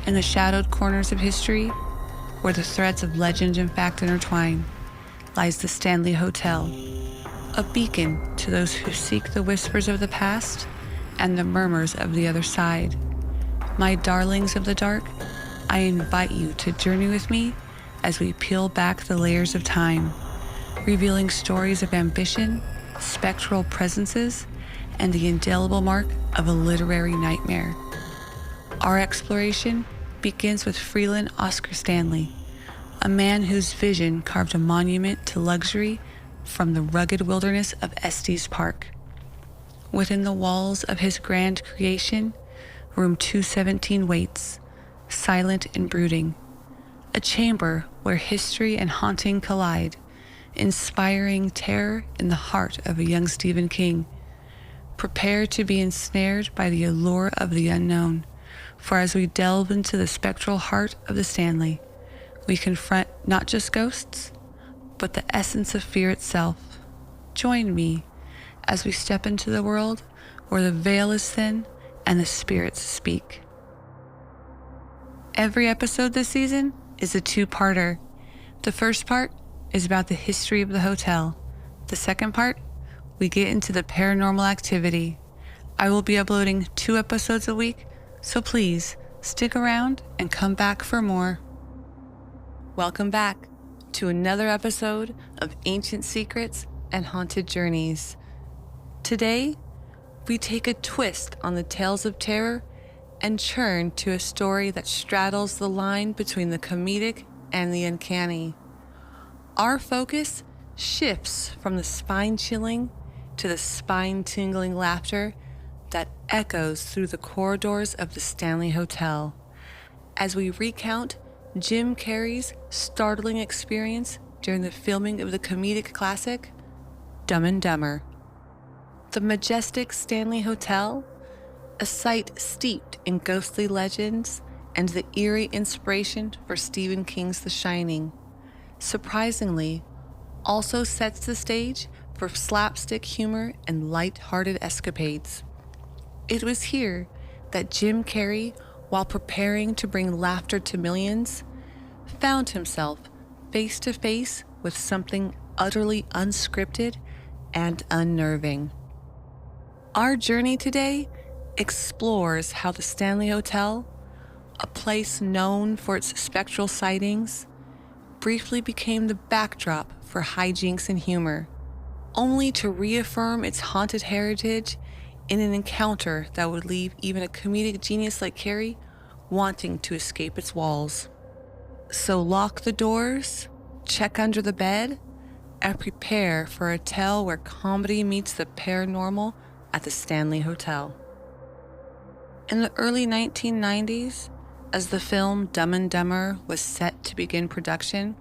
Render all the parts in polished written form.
In the shadowed corners of history, where the threads of legend and fact intertwine, lies the Stanley Hotel, a beacon to those who seek the whispers of the past and the murmurs of the other side. My darlings of the dark, I invite you to journey with me as we peel back the layers of time, revealing stories of ambition, spectral presences, and the indelible mark of a literary nightmare. Our exploration begins with Freeland Oscar Stanley, a man whose vision carved a monument to luxury from the rugged wilderness of Estes Park. Within the walls of his grand creation, room 217 waits, silent and brooding, a chamber where history and haunting collide, inspiring terror in the heart of a young Stephen King. Prepare to be ensnared by the allure of the unknown, for as we delve into the spectral heart of the Stanley, we confront not just ghosts, but the essence of fear itself. Join me as we step into the world where the veil is thin and the spirits speak. Every episode this season is a two-parter. The first part is about the history of the hotel. The second part, we get into the paranormal activity. I will be uploading 2 episodes a week, so please stick around and come back for more. Welcome back to another episode of Ancient Secrets and Haunted Journeys. Today, we take a twist on the tales of terror and turn to a story that straddles the line between the comedic and the uncanny. Our focus shifts from the spine-chilling to the spine-tingling laughter that echoes through the corridors of the Stanley Hotel as we recount Jim Carrey's startling experience during the filming of the comedic classic, Dumb and Dumber. The majestic Stanley Hotel, a site steeped in ghostly legends and the eerie inspiration for Stephen King's The Shining, surprisingly also sets the stage for slapstick humor and light-hearted escapades. It was here that Jim Carrey, while preparing to bring laughter to millions, found himself face to face with something utterly unscripted and unnerving. Our journey today explores how the Stanley Hotel, a place known for its spectral sightings, briefly became the backdrop for hijinks and humor, only to reaffirm its haunted heritage in an encounter that would leave even a comedic genius like Carrey wanting to escape its walls. So lock the doors, check under the bed, and prepare for a tale where comedy meets the paranormal at the Stanley Hotel. In the early 1990s, as the film Dumb and Dumber was set to begin production,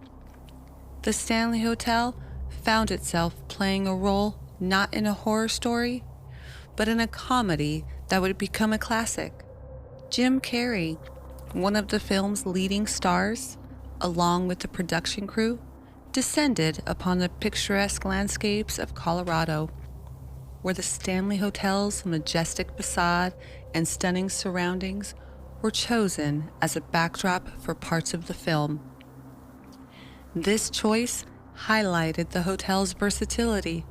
the Stanley Hotel found itself playing a role not in a horror story, but in a comedy that would become a classic. Jim Carrey, one of the film's leading stars, along with the production crew, descended upon the picturesque landscapes of Colorado, where the Stanley Hotel's majestic facade and stunning surroundings were chosen as a backdrop for parts of the film. This choice highlighted the hotel's versatility,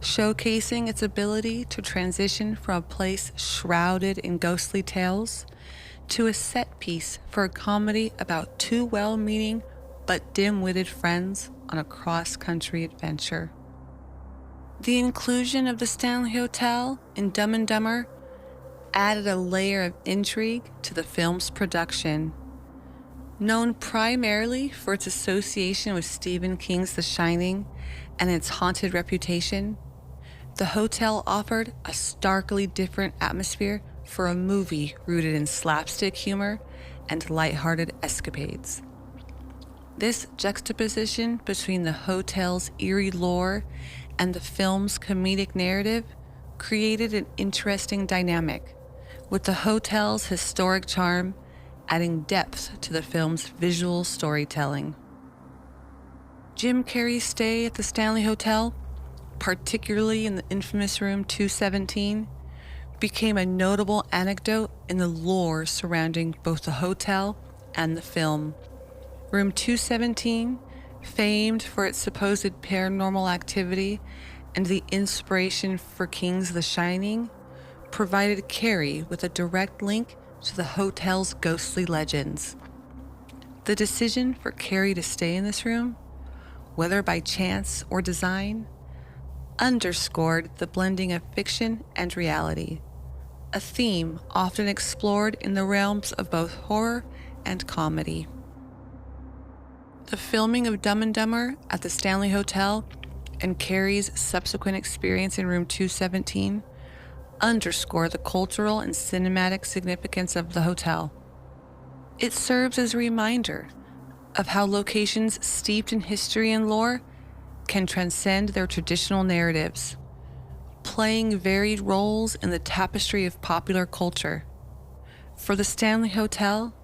showcasing its ability to transition from a place shrouded in ghostly tales to a set piece for a comedy about 2 well-meaning but dim-witted friends on a cross-country adventure. The inclusion of the Stanley Hotel in Dumb and Dumber added a layer of intrigue to the film's production. Known primarily for its association with Stephen King's The Shining and its haunted reputation, the hotel offered a starkly different atmosphere for a movie rooted in slapstick humor and lighthearted escapades. This juxtaposition between the hotel's eerie lore and the film's comedic narrative created an interesting dynamic, with the hotel's historic charm adding depth to the film's visual storytelling. Jim Carrey's stay at the Stanley Hotel, particularly in the infamous room 217, became a notable anecdote in the lore surrounding both the hotel and the film. Room 217, famed for its supposed paranormal activity and the inspiration for King's The Shining, provided Carrey with a direct link to the hotel's ghostly legends. The decision for Carrey to stay in this room, whether by chance or design, underscored the blending of fiction and reality, a theme often explored in the realms of both horror and comedy. The filming of Dumb and Dumber at the Stanley Hotel and Carrey's subsequent experience in Room 217 underscore the cultural and cinematic significance of the hotel. It serves as a reminder of how locations steeped in history and lore can transcend their traditional narratives, playing varied roles in the tapestry of popular culture. For the Stanley Hotel,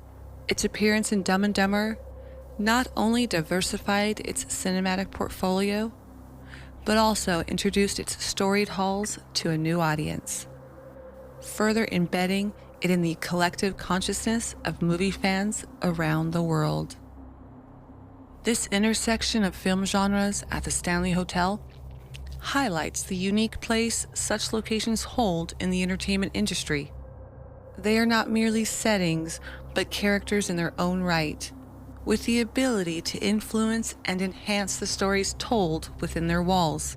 its appearance in Dumb and Dumber not only diversified its cinematic portfolio, but also introduced its storied halls to a new audience, further embedding it in the collective consciousness of movie fans around the world. This intersection of film genres at the Stanley Hotel highlights the unique place such locations hold in the entertainment industry. They are not merely settings, but characters in their own right, with the ability to influence and enhance the stories told within their walls.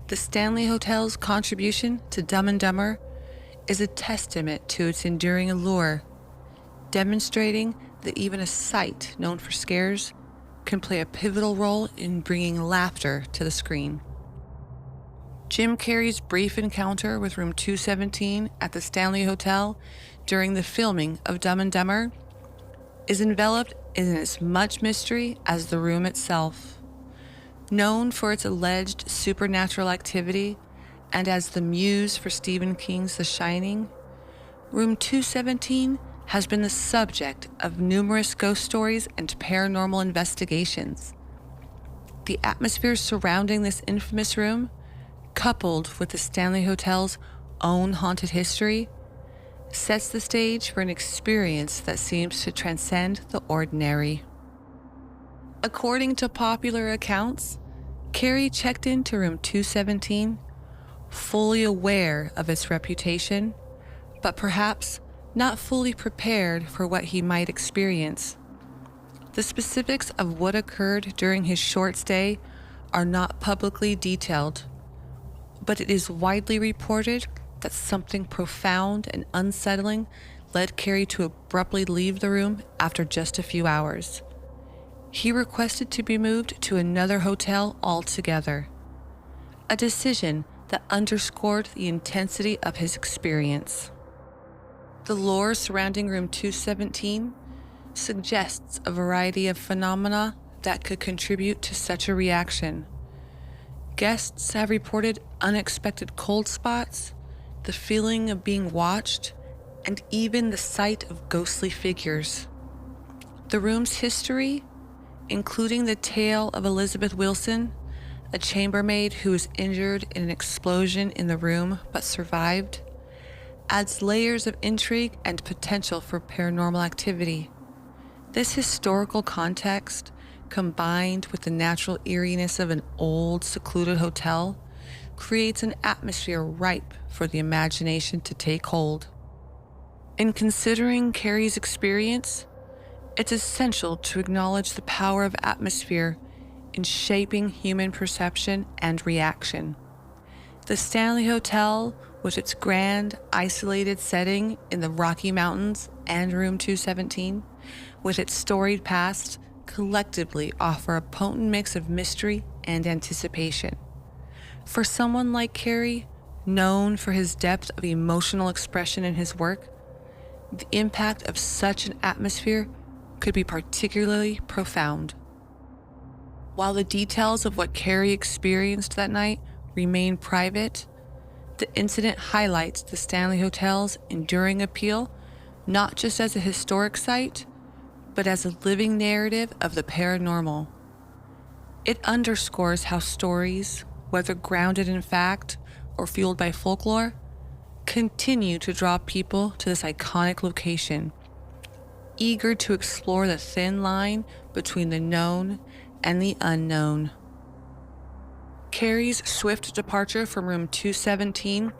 The Stanley Hotel's contribution to Dumb and Dumber is a testament to its enduring allure, demonstrating that even a site known for scares can play a pivotal role in bringing laughter to the screen. Jim Carrey's brief encounter with Room 217 at the Stanley Hotel during the filming of Dumb and Dumber is enveloped in as much mystery as the room itself. Known for its alleged supernatural activity and as the muse for Stephen King's The Shining, Room 217 has been the subject of numerous ghost stories and paranormal investigations. The atmosphere surrounding this infamous room, coupled with the Stanley Hotel's own haunted history, sets the stage for an experience that seems to transcend the ordinary. According to popular accounts, Carrey checked into Room 217 fully aware of its reputation, but perhaps not fully prepared for what he might experience. The specifics of what occurred during his short stay are not publicly detailed, but it is widely reported that something profound and unsettling led Carrey to abruptly leave the room after just a few hours. He requested to be moved to another hotel altogether, a decision that underscored the intensity of his experience. The lore surrounding Room 217 suggests a variety of phenomena that could contribute to such a reaction. Guests have reported unexpected cold spots, the feeling of being watched, and even the sight of ghostly figures. The room's history, including the tale of Elizabeth Wilson, a chambermaid who was injured in an explosion in the room but survived, adds layers of intrigue and potential for paranormal activity. This historical context, combined with the natural eeriness of an old, secluded hotel, creates an atmosphere ripe for the imagination to take hold. In considering Carrey's experience, it's essential to acknowledge the power of atmosphere in shaping human perception and reaction. The Stanley Hotel, with its grand, isolated setting in the Rocky Mountains, and Room 217, with its storied past, collectively offer a potent mix of mystery and anticipation. For someone like Carrey, known for his depth of emotional expression in his work, the impact of such an atmosphere could be particularly profound. While the details of what Carrey experienced that night remain private, the incident highlights the Stanley Hotel's enduring appeal, not just as a historic site, but as a living narrative of the paranormal. It underscores how stories, whether grounded in fact or fueled by folklore, continue to draw people to this iconic location, eager to explore the thin line between the known and the unknown. Carrey's swift departure from room 217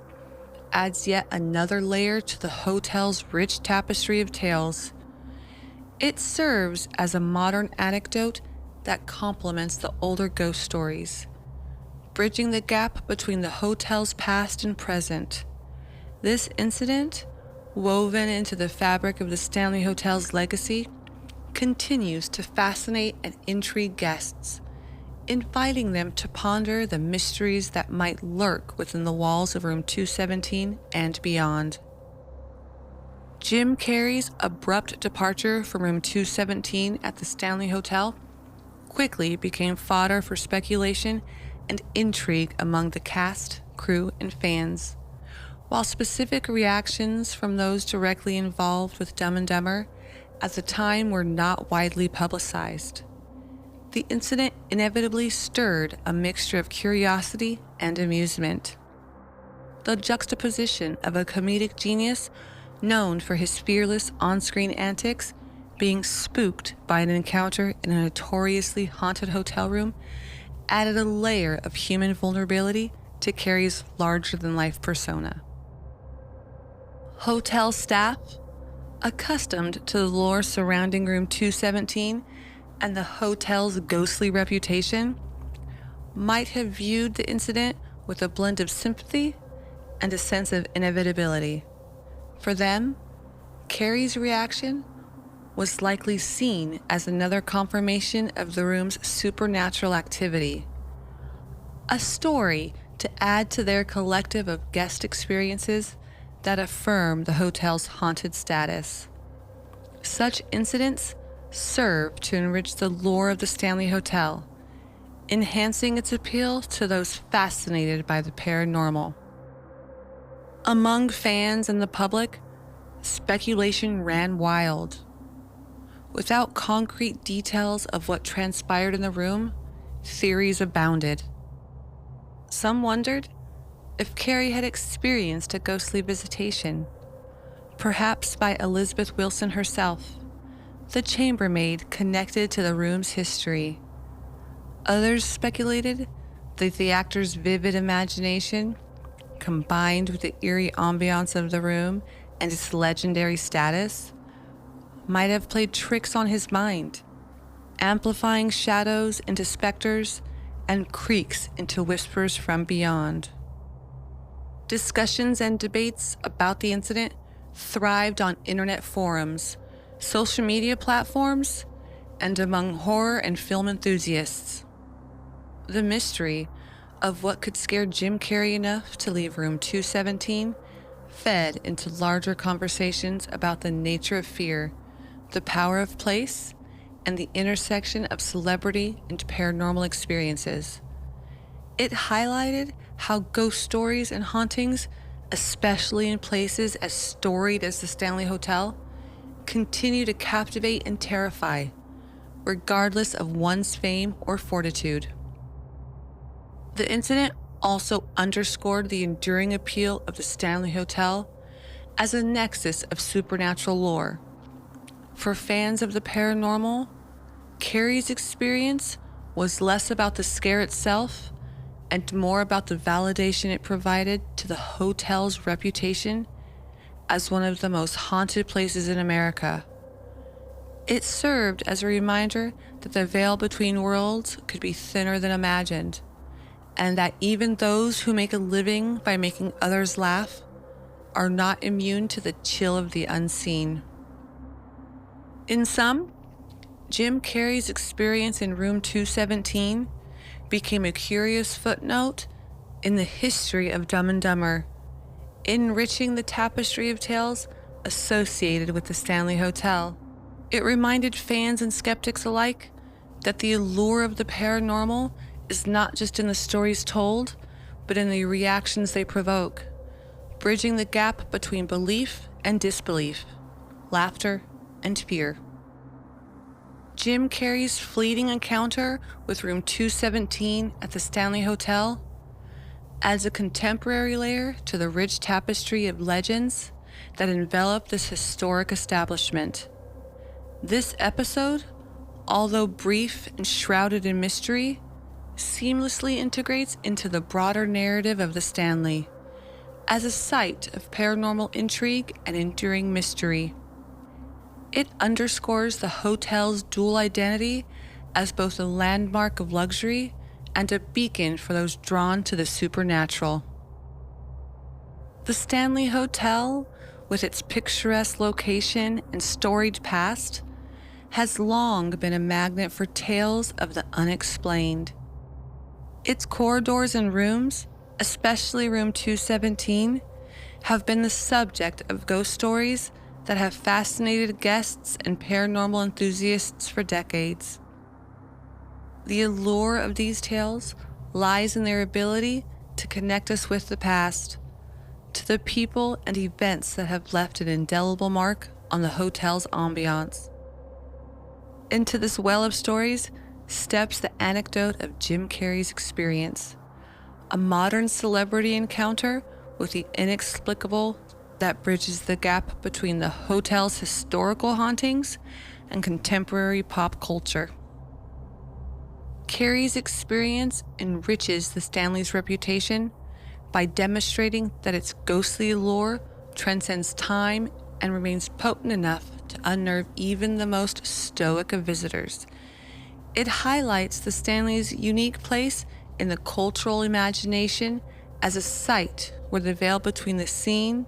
adds yet another layer to the hotel's rich tapestry of tales. It serves as a modern anecdote that complements the older ghost stories, bridging the gap between the hotel's past and present. This incident, woven into the fabric of the Stanley Hotel's legacy, continues to fascinate and intrigue guests, inviting them to ponder the mysteries that might lurk within the walls of room 217 and beyond. Jim Carrey's abrupt departure from room 217 at the Stanley Hotel quickly became fodder for speculation and intrigue among the cast, crew, and fans. While specific reactions from those directly involved with Dumb and Dumber at the time were not widely publicized, the incident inevitably stirred a mixture of curiosity and amusement. The juxtaposition of a comedic genius known for his fearless on-screen antics being spooked by an encounter in a notoriously haunted hotel room added a layer of human vulnerability to Carrey's larger-than-life persona. Hotel staff, accustomed to the lore surrounding room 217 and the hotel's ghostly reputation, might have viewed the incident with a blend of sympathy and a sense of inevitability. For them, Carrey's reaction was likely seen as another confirmation of the room's supernatural activity, a story to add to their collective of guest experiences that affirm the hotel's haunted status. Such incidents serve to enrich the lore of the Stanley Hotel, enhancing its appeal to those fascinated by the paranormal. Among fans and the public, speculation ran wild. Without concrete details of what transpired in the room, theories abounded. Some wondered if Carrey had experienced a ghostly visitation, perhaps by Elizabeth Wilson herself, the chambermaid connected to the room's history. Others speculated that the actor's vivid imagination, combined with the eerie ambiance of the room and its legendary status, might have played tricks on his mind, amplifying shadows into specters and creaks into whispers from beyond. Discussions and debates about the incident thrived on internet forums, social media platforms, and among horror and film enthusiasts. The mystery of what could scare Jim Carrey enough to leave room 217 fed into larger conversations about the nature of fear, the power of place, and the intersection of celebrity and paranormal experiences. It highlighted how ghost stories and hauntings, especially in places as storied as the Stanley Hotel, continue to captivate and terrify, regardless of one's fame or fortitude. The incident also underscored the enduring appeal of the Stanley Hotel as a nexus of supernatural lore. For fans of the paranormal, Carrey's experience was less about the scare itself and more about the validation it provided to the hotel's reputation as one of the most haunted places in America. It served as a reminder that the veil between worlds could be thinner than imagined, and that even those who make a living by making others laugh are not immune to the chill of the unseen. In sum, Jim Carrey's experience in room 217 became a curious footnote in the history of Dumb and Dumber, enriching the tapestry of tales associated with the Stanley Hotel. It reminded fans and skeptics alike that the allure of the paranormal is not just in the stories told, but in the reactions they provoke, bridging the gap between belief and disbelief, laughter and fear. Jim Carrey's fleeting encounter with room 217 at the Stanley Hotel adds a contemporary layer to the rich tapestry of legends that envelop this historic establishment. This episode, although brief and shrouded in mystery, seamlessly integrates into the broader narrative of the Stanley as a site of paranormal intrigue and enduring mystery. It underscores the hotel's dual identity as both a landmark of luxury and a beacon for those drawn to the supernatural. The Stanley Hotel, with its picturesque location and storied past, has long been a magnet for tales of the unexplained. Its corridors and rooms, especially room 217, have been the subject of ghost stories that have fascinated guests and paranormal enthusiasts for decades. The allure of these tales lies in their ability to connect us with the past, to the people and events that have left an indelible mark on the hotel's ambiance. Into this well of stories steps the anecdote of Jim Carrey's experience, a modern celebrity encounter with the inexplicable that bridges the gap between the hotel's historical hauntings and contemporary pop culture. Carrey's experience enriches the Stanley's reputation by demonstrating that its ghostly allure transcends time and remains potent enough to unnerve even the most stoic of visitors. It highlights the Stanley's unique place in the cultural imagination as a site where the veil between the seen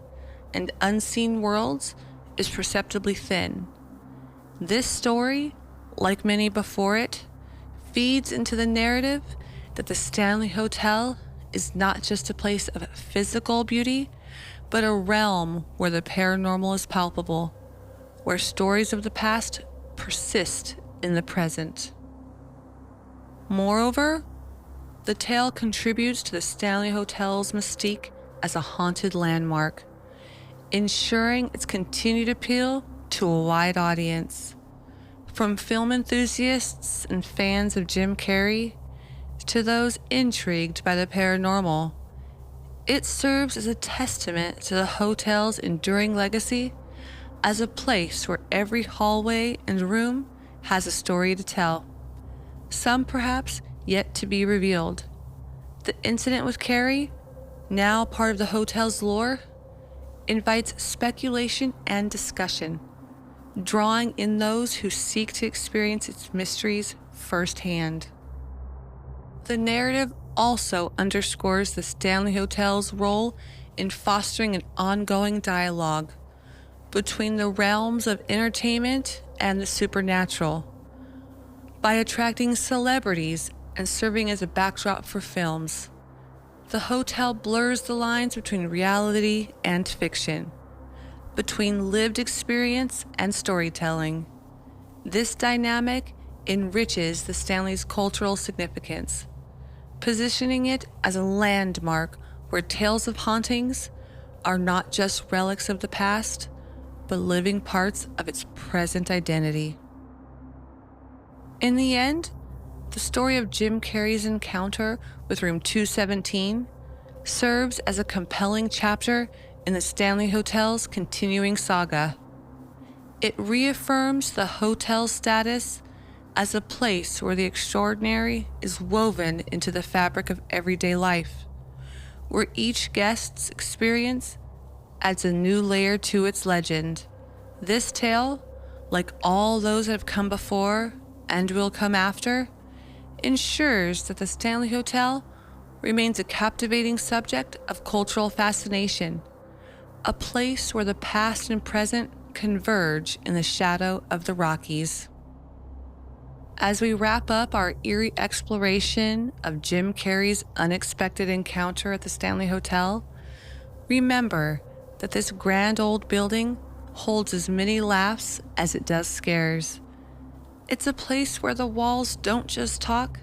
and unseen worlds is perceptibly thin. This story, like many before it, feeds into the narrative that the Stanley Hotel is not just a place of physical beauty, but a realm where the paranormal is palpable, where stories of the past persist in the present. Moreover, the tale contributes to the Stanley Hotel's mystique as a haunted landmark, ensuring its continued appeal to a wide audience. From film enthusiasts and fans of Jim Carrey to those intrigued by the paranormal, it serves as a testament to the hotel's enduring legacy as a place where every hallway and room has a story to tell, some perhaps yet to be revealed. The incident with Carrey, now part of the hotel's lore, invites speculation and discussion, drawing in those who seek to experience its mysteries firsthand. The narrative also underscores the Stanley Hotel's role in fostering an ongoing dialogue between the realms of entertainment and the supernatural. By attracting celebrities and serving as a backdrop for films, the hotel blurs the lines between reality and fiction, between lived experience and storytelling. This dynamic enriches the Stanley's cultural significance, positioning it as a landmark where tales of hauntings are not just relics of the past, but living parts of its present identity. In the end, the story of Jim Carrey's encounter with room 217 serves as a compelling chapter in the Stanley Hotel's continuing saga. It reaffirms the hotel's status as a place where the extraordinary is woven into the fabric of everyday life, where each guest's experience adds a new layer to its legend. This tale, like all those that have come before and will come after, ensures that the Stanley Hotel remains a captivating subject of cultural fascination, a place where the past and present converge in the shadow of the Rockies. As we wrap up our eerie exploration of Jim Carrey's unexpected encounter at the Stanley Hotel, remember that this grand old building holds as many laughs as it does scares. It's a place where the walls don't just talk.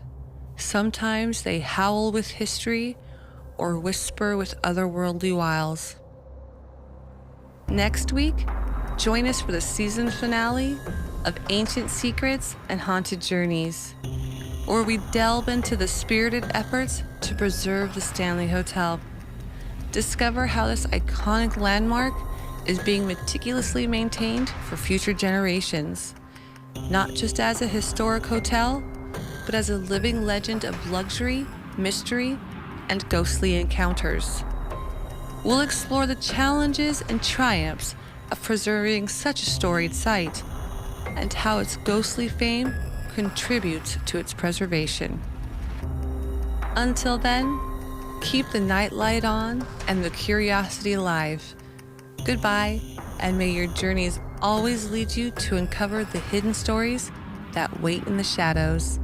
Sometimes they howl with history or whisper with otherworldly wiles. Next week, join us for the season finale of Ancient Secrets and Haunted Journeys. where we delve into the spirited efforts to preserve the Stanley Hotel. Discover how this iconic landmark is being meticulously maintained for future generations, not just as a historic hotel, but as a living legend of luxury, mystery, and ghostly encounters. We'll explore the challenges and triumphs of preserving such a storied site, and how its ghostly fame contributes to its preservation. Until then, keep the nightlight on and the curiosity alive. Goodbye, and may your journeys always lead you to uncover the hidden stories that wait in the shadows.